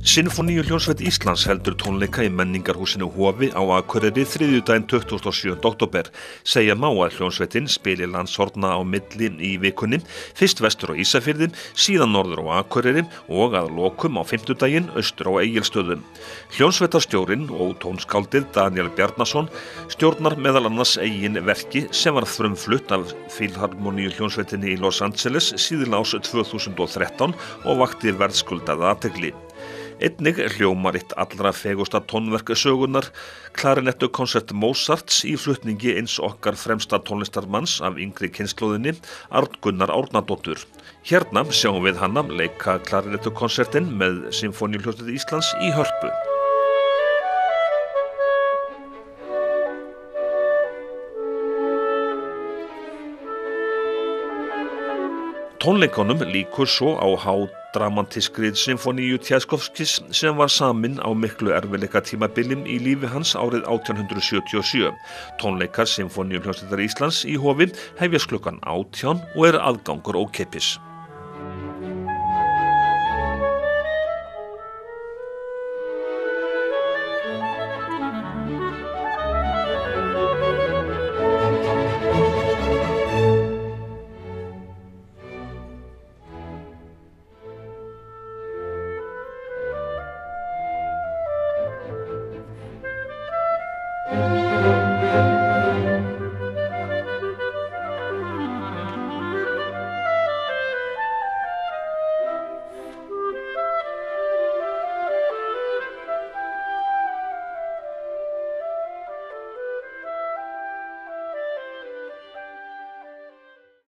Sinfóníuhljómsveit Íslands heldur tónleika í menningarhúsinu Hofi á Akureyri þriðjudaginn 27. október. Segja má að hljómsveitin spili landshorna á milli í vikunni, fyrst vestur á Ísafirði, síðan norður á Akureyri og að lokum á fimmtudaginn austur á Egilsstöðum. Hljómsveitarstjórinn og tónskáldið Daníel Bjarnason stjórnar meðal annars eigin verki sem var frumflutt af Filharmoníuhljómsveitinni í Los Angeles síðla árs 2013 og vakti verðskuldaða athygli. Einnig hljómar eitt allra fegusta tónverk sögunnar, klarinettukonsert Mozarts í flutningi eins okkar fremsta tónlistarmanns af yngri kynslóðinni, Arngunnar Árnadóttur. Hérna sjáum við hana leika klarinettukonsertin með Sinfóníuhljómsveit Íslands í Hörpu. Tónleikunum lýkur svo á dramatískri sinfóníu Tjajkovskis sem var samin á miklu erfiðleikatímabili í lífi hans árið 1877. Tónleikar Sinfóníuhljómsveitar Íslands í Hofi hefjast klukkan 18 og aðgangur ókeypis.